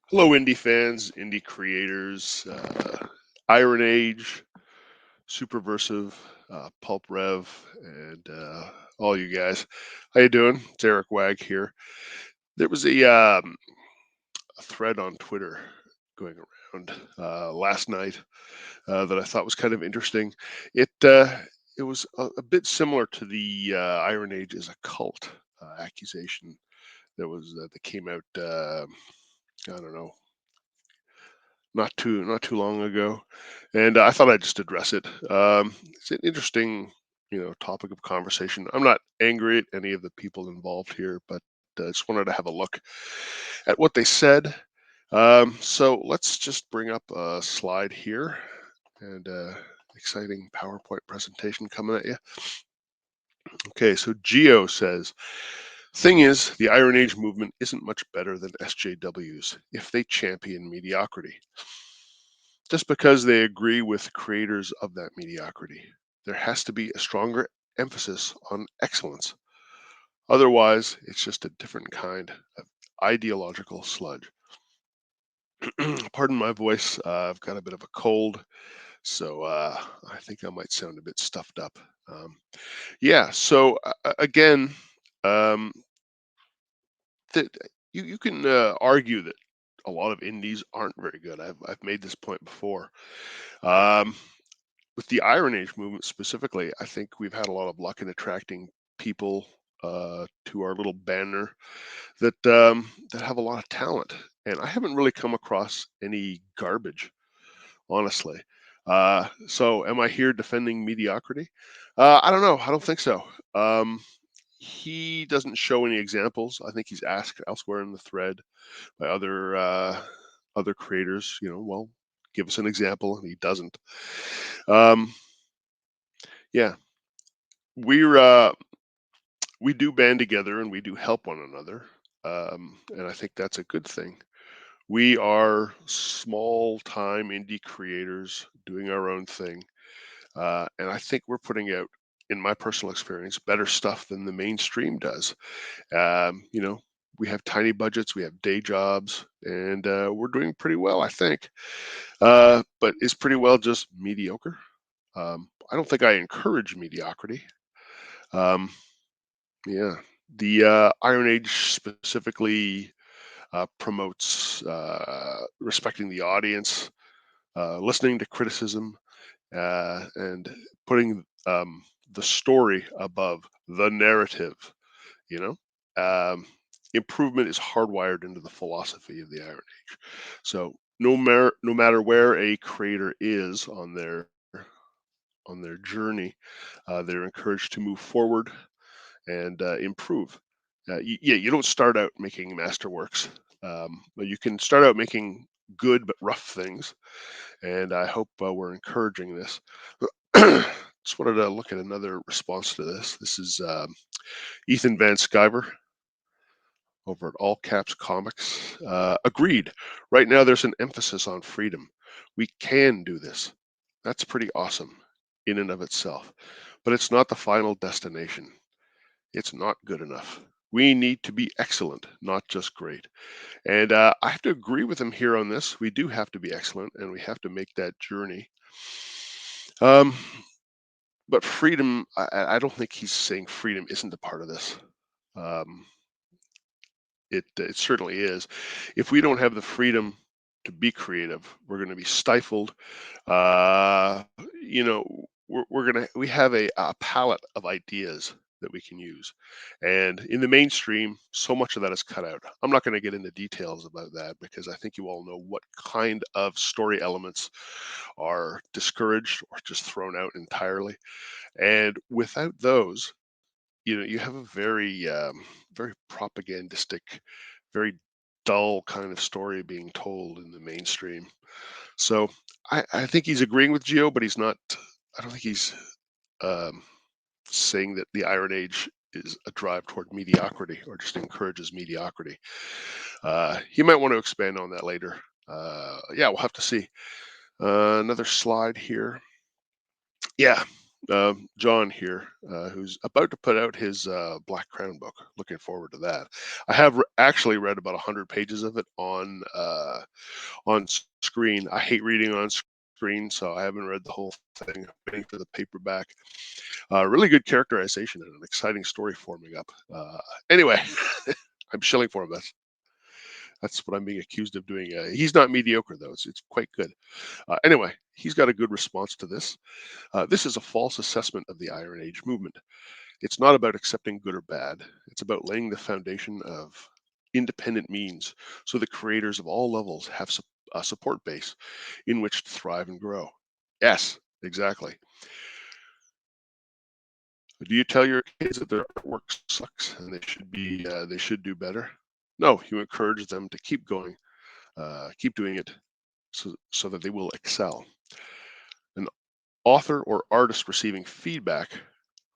Hello, indie fans, indie creators, Iron Age, Superversive, Pulp Rev, and all you guys. How you doing? It's Eric Wag here. There was a thread on Twitter going around last night that I thought was kind of interesting. It was a bit similar to the Iron Age as a cult accusation that came out. I don't know, not too long ago, and I thought I'd just address it. It's an interesting, topic of conversation. I'm not angry at any of the people involved here, but I just wanted to have a look at what they said. So let's just bring up a slide here, and exciting PowerPoint presentation coming at you. Okay, so Geo says, thing is, the Iron Age movement isn't much better than SJWs if they champion mediocrity. Just because they agree with creators of that mediocrity. There has to be a stronger emphasis on excellence. Otherwise, it's just a different kind of ideological sludge. Pardon my voice. I've got a bit of a cold, so I think I might sound a bit stuffed up. Um, yeah, so again, um, that you can argue that a lot of indies aren't very good. I've made this point before. Um, with the Iron Age movement specifically, I think we've had a lot of luck in attracting people to our little banner that have a lot of talent, and I haven't really come across any garbage, honestly. So, am I here defending mediocrity? I don't know. I don't think so. He doesn't show any examples. I think he's asked elsewhere in the thread by other creators. Well, give us an example, and he doesn't. Um, yeah, we're we do band together and we do help one another, and I think that's a good thing. We are small time indie creators doing our own thing, and I think we're putting out, in my personal experience, better stuff than the mainstream does. You know, we have tiny budgets, we have day jobs, and we're doing pretty well, I think. But is pretty well just mediocre? I don't think I encourage mediocrity. Um, Yeah, the Iron Age specifically promotes respecting the audience, listening to criticism, and putting the story above the narrative. You know, improvement is hardwired into the philosophy of the Iron Age. So no matter where a creator is on their journey, they're encouraged to move forward and improve. Yeah, you don't start out making masterworks, but you can start out making good but rough things. And I hope we're encouraging this. Just wanted to look at another response to this. This is Ethan Van Sciver over at All Caps Comics. Agreed. Right now, there's an emphasis on freedom. We can do this. That's pretty awesome in and of itself. But it's not the final destination. It's not good enough. We need to be excellent, not just great. And I have to agree with him here on this. We do have to be excellent, and we have to make that journey. Um, but freedom, I don't think he's saying freedom isn't a part of this. Um, it certainly is. If we don't have the freedom to be creative, we're going to be stifled. Uh, you know, we have a palette of ideas that we can use, and in the mainstream, so much of that is cut out. I'm not going to get into details about that because I think you all know what kind of story elements are discouraged or just thrown out entirely. And without those, you have a very propagandistic, very dull kind of story being told in the mainstream. So I think he's agreeing with Geo, but he's not. I don't think he's um, saying that the Iron Age is a drive toward mediocrity or just encourages mediocrity. He might want to expand on that later. Yeah, we'll have to see. Another slide here. Yeah. John here, who's about to put out his Black Crown book. Looking forward to that. I have actually read about 100 pages of it on screen. I hate reading on screen, so I haven't read the whole thing. Waiting for the paperback. Really good characterization and an exciting story forming up. Anyway, I'm shilling for him. That's what I'm being accused of doing. He's not mediocre though. It's quite good. Anyway, he's got a good response to this. This is a false assessment of the Iron Age movement. It's not about accepting good or bad. It's about laying the foundation of independent means so that creators of all levels have a support base in which to thrive and grow. Yes, exactly. Do you tell your kids that their artwork sucks and they should do better? No, you encourage them to keep going, keep doing it, so that they will excel. An author or artist receiving feedback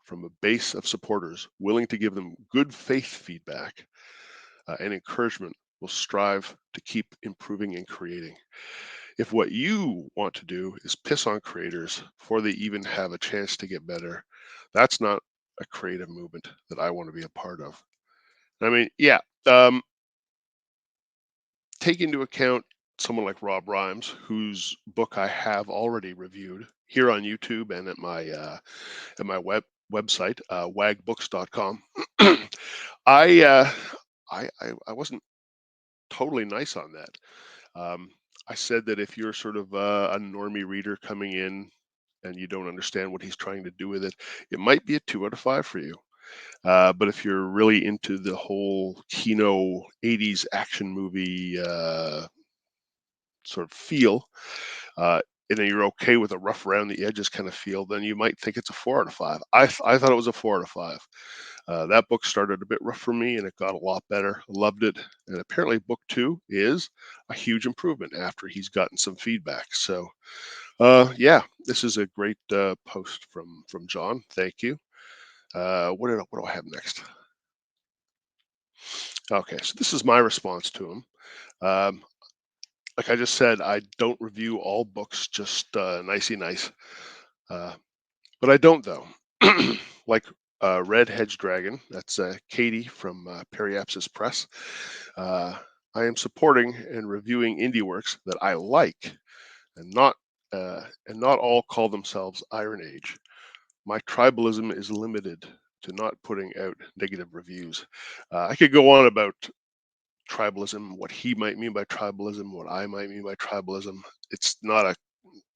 from a base of supporters willing to give them good faith feedback and encouragement will strive to keep improving and creating. If what you want to do is piss on creators before they even have a chance to get better, that's not a creative movement that I want to be a part of. I mean, yeah, take into account someone like Rob Rhymes, whose book I have already reviewed here on YouTube and at my website, wagbooks.com. I, uh, I wasn't totally nice on that. Um, I said that if you're sort of a normie reader coming in and you don't understand what he's trying to do with it, it might be a 2 out of 5 for you. But if you're really into the whole Kino 80s action movie sort of feel, uh, and then you're okay with a rough around the edges kind of feel, then you might think it's a 4 out of 5. I thought it was a 4 out of 5. That book started a bit rough for me and it got a lot better. I loved it. And apparently, book two is a huge improvement after he's gotten some feedback. So, yeah, this is a great post from John. Thank you. What do I have next? Okay, so this is my response to him. Um, like I just said, I don't review all books just nicey nice, but I don't though. Like Red Hedge Dragon, that's Katie from Periapsis Press. Uh, I am supporting and reviewing indie works that I like, and not all call themselves Iron Age. My tribalism is limited to not putting out negative reviews. I could go on about tribalism, what he might mean by tribalism, what I might mean by tribalism. It's not a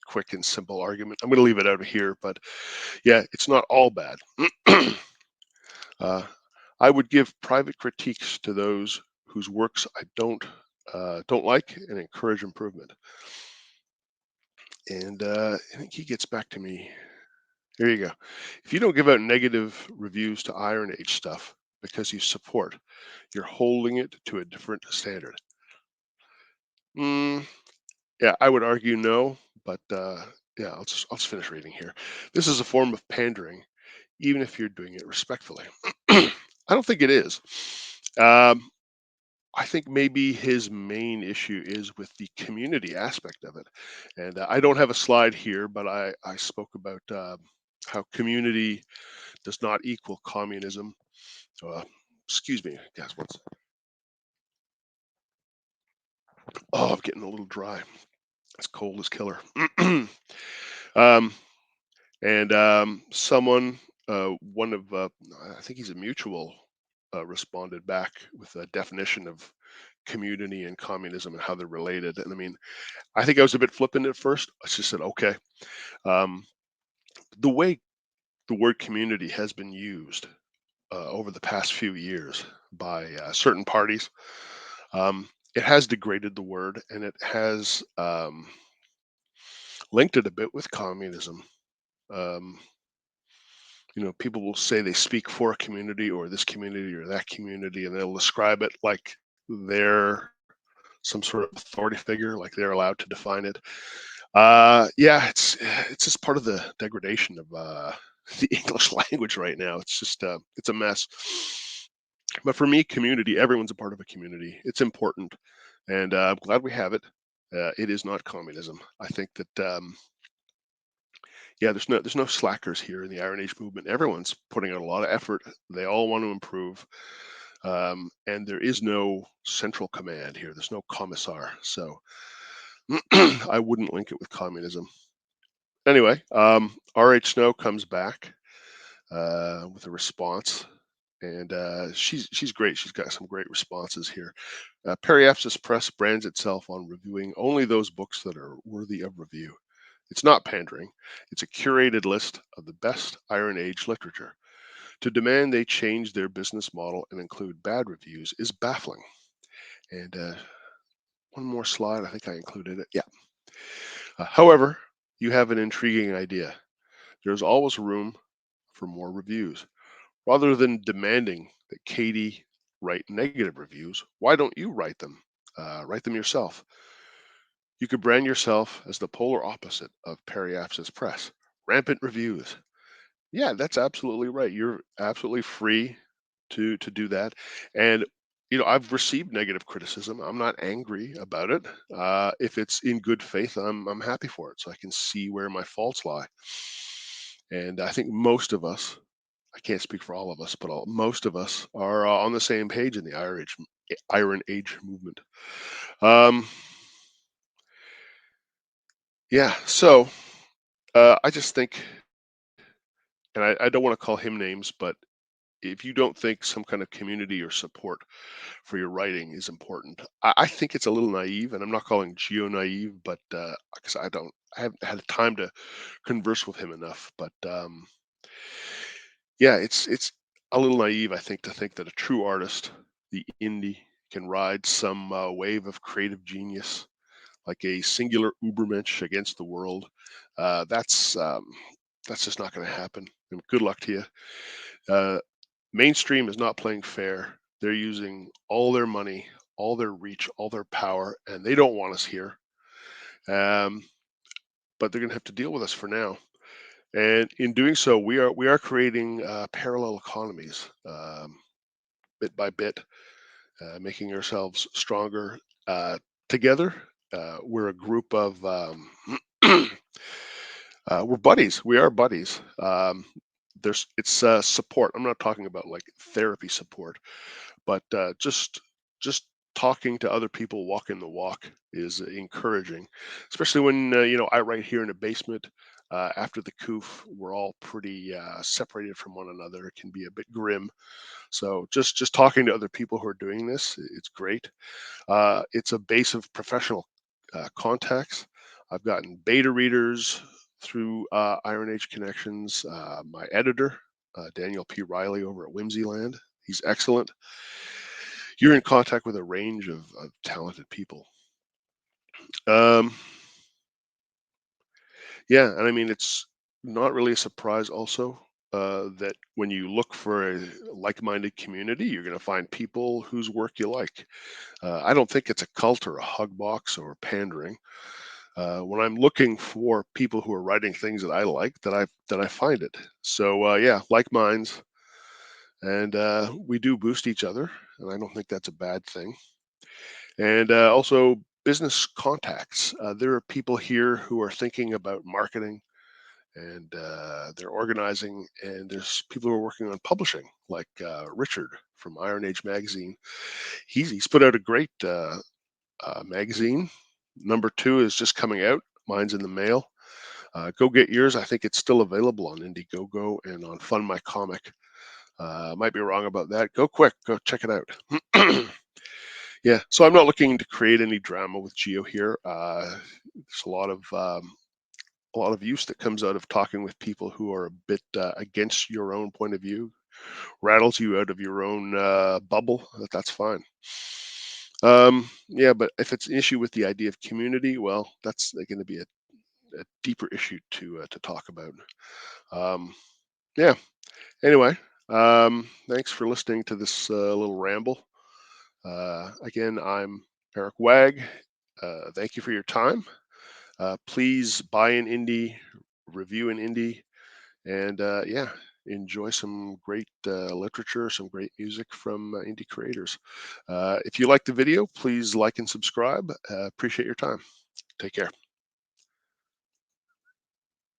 quick and simple argument. I'm going to leave it out of here, but yeah, it's not all bad. uh, I would give private critiques to those whose works I don't like and encourage improvement. And I think he gets back to me. Here you go. If you don't give out negative reviews to Iron Age stuff because you support, you're holding it to a different standard. Mm, yeah, I would argue no, but yeah, I'll just finish reading here. This is a form of pandering, even if you're doing it respectfully. I don't think it is. Um, I think maybe his main issue is with the community aspect of it. And I don't have a slide here, but I spoke about how community does not equal communism. Uh, excuse me, guys. Oh, I'm getting a little dry. It's cold as killer. um, and someone, one of, I think he's a mutual, responded back with a definition of community and communism and how they're related. And I mean, I think I was a bit flippant at first. I just said, okay. Um, the way the word community has been used over the past few years by certain parties, it has degraded the word and it has linked it a bit with communism. Um, people will say they speak for a community or this community or that community, and they'll describe it like they're some sort of authority figure, like they're allowed to define it. Yeah, it's just part of the degradation of the English language right now. It's just it's a mess. But for me, community, everyone's a part of a community. It's important, and I'm glad we have it. It is not communism. I think that Yeah, there's no slackers here in the Iron Age movement. Everyone's putting out a lot of effort. They all want to improve, and there is no central command here. There's no commissar, so I wouldn't link it with communism. Anyway, R.H. Snow comes back with a response, and she's great. She's got some great responses here. Periapsis Press brands itself on reviewing only those books that are worthy of review. It's not pandering. It's a curated list of the best Iron Age literature. To demand they change their business model and include bad reviews is baffling. And one more slide. I think I included it. Yeah. However, you have an intriguing idea. There's always room for more reviews. Rather than demanding that Katie write negative reviews, why don't you write them? Write them yourself. You could brand yourself as the polar opposite of Periapsis Press. Rampant reviews. Yeah, that's absolutely right. You're absolutely free to do that. And I've received negative criticism. I'm not angry about it. If it's in good faith, I'm happy for it, so I can see where my faults lie. And I think most of us, I can't speak for all of us, but most of us are on the same page in the Iron Age movement. Um, yeah, so I just think, and I don't want to call him names, but if you don't think some kind of community or support for your writing is important, I think it's a little naive, and I'm not calling Geo naive, but because I haven't had time to converse with him enough. But yeah, it's a little naive, I think, to think that a true artist, the indie, can ride some wave of creative genius like a singular Ubermensch against the world. Uh, that's um, that's just not going to happen. And good luck to you. Uh, Mainstream is not playing fair. They're using all their money, all their reach, all their power, and they don't want us here. Um, but they're going to have to deal with us for now. And in doing so, we are creating parallel economies, bit by bit, making ourselves stronger together. We're a group of we're buddies. We are buddies. There's it's support. I'm not talking about like therapy support, but just talking to other people walking the walk is encouraging, especially when I write here in a basement. After the coof, we're all pretty separated from one another. It can be a bit grim. So just talking to other people who are doing this, it's great. It's a base of professional contacts. I've gotten beta readers through Iron Age Connections. My editor, Daniel P. Riley over at Whimsyland, he's excellent. You're in contact with a range of talented people. Um, yeah, and I mean, it's not really a surprise also that when you look for a like-minded community, you're going to find people whose work you like. I don't think it's a cult or a hug box or pandering. When I'm looking for people who are writing things that I like, that I find it. So yeah, like minds, and we do boost each other, and I don't think that's a bad thing. And also business contacts. There are people here who are thinking about marketing, and they're organizing, and there's people who are working on publishing, like Richard from Iron Age magazine. He's put out a great magazine. Number two is just coming out. Mine's in the mail. Go get yours. I think it's still available on Indiegogo and on Fund My Comic. Might be wrong about that. Go quick. Go check it out. Yeah. So I'm not looking to create any drama with Geo here. There's a lot of use that comes out of talking with people who are a bit against your own point of view, rattles you out of your own bubble. That's fine. Yeah, but if it's an issue with the idea of community, well, that's going to be a deeper issue to talk about. Um, yeah. Anyway, thanks for listening to this little ramble. Again, I'm Eric Wag. Thank you for your time. Please buy an indie, review an indie, and yeah, enjoy some great literature, some great music from indie creators. If you like the video, please like and subscribe. Appreciate your time. Take care.